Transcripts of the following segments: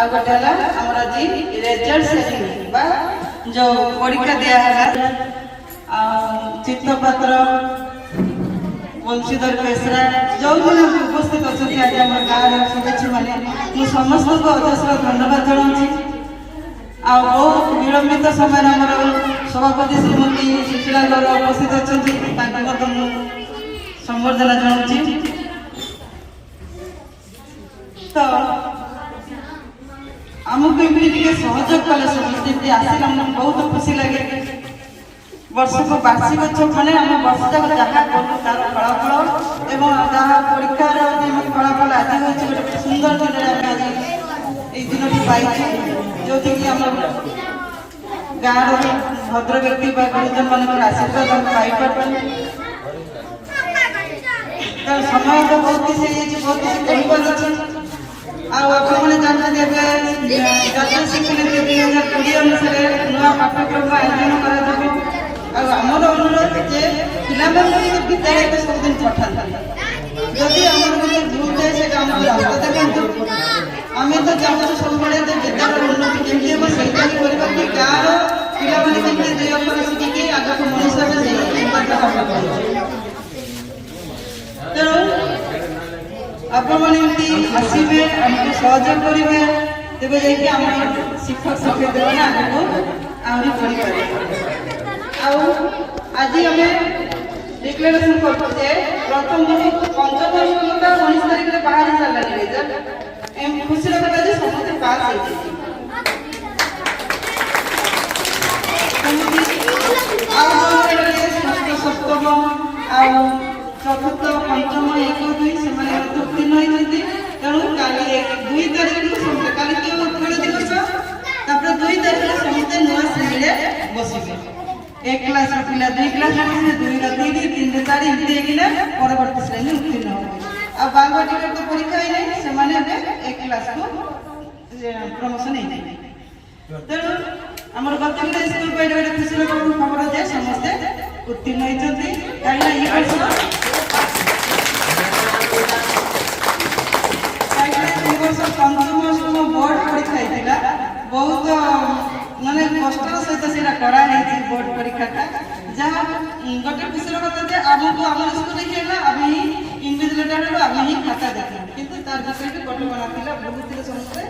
आ गोटे आमर आज रिजल्ट सेटिंग बा जो परीक्षा दिया है चित्तपात्र वंशीधर बेसरा जो मैंने उपस्थित अच्छा आज आम गाँव सदस्य मैंने समस्त को अजस्र धन्यवाद जनाऊँ बहुत विलंबित समय सभापति श्रीमती सुशीला गौर उपस्थित अच्छा संबर्धना जनाऊँ तो आमको एमती सहयोग कले समझते आसिल बहुत खुशी लगे वर्ष को वार्षिक मैंने आम वर्ष जाक जहाँ कलु तार फलाफल एवं जहाँ परीक्षार फलाफल आज हूँ गोटे सुंदर दिन आज ये दिन पाई जो कि आम गाँव भद्र व्यक्ति गुरुजन मान आशीर्वाद हम पाई समय तो बहुत किसी बहुत किसी कहबार अच्छे आपने जानते जातीय शिक्षा नीति 2020 अनुसार नुआ पाठ्यक्रम आयोजन आमर अनुरोध जे पिला विद्यालय को सबुदिन पठाते जदि आम भूल जाए से रास्ता देखते आम तो चाहूँ सब विद्यालय उन्नति केमती हम से गाँव पिला दुई अक्षर शिखिकी आगे मनुष्य तेणु आपमती आसवे आमको सहयोग करेंगे तेज जाकि आम शिक्षक शिक्षयित्री मैंने आगे आहरी पढ़ी आज आम डिक्लेरेसन करते प्रथम पंचम स्कूल 19 तारीख में बाहर सारे रिजल्ट खुशी कथा समस्त पास षष्ठ सप्तम चतुर्थ पंचम 1 2 से उत्तीर्ण होती तेणु काली 2 तारीख काली तो उत्कल दिवस 2 तारीख समस्ते नुआ श्रेणी बसवे 1 क्लास पिला 2 क्लास 2 3 3 4 एमती परवर्ती श्रेणी उत्तीर्ण हो बांग टिकट तो परीक्षा ही नहीं से 1 क्लास को प्रमोशन हो तेणु आमर गतगुड़े स्कूल पर गोटे खुशी खबर जे समस्ते उत्तीर्ण होती कहीं पंचम बोर्ड परीक्षा बहुत माने कष्टर सहित से कराई बोर्ड परीक्षा जहाँ गोटे खुशी कथा आमको आम स्कूल देखिए आम ही इन्विजिलेटर आम ही खाता देखा कितु तार विषय भी कटकणा था बुझे समस्ते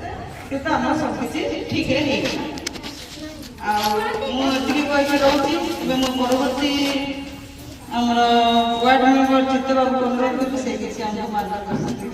कितु आम सबकि ठीक है मुझे रोची परवर्ती आमर वार्ड मेंबर चित्त बाबू अनुरोध करूँ से मार्गदर्शन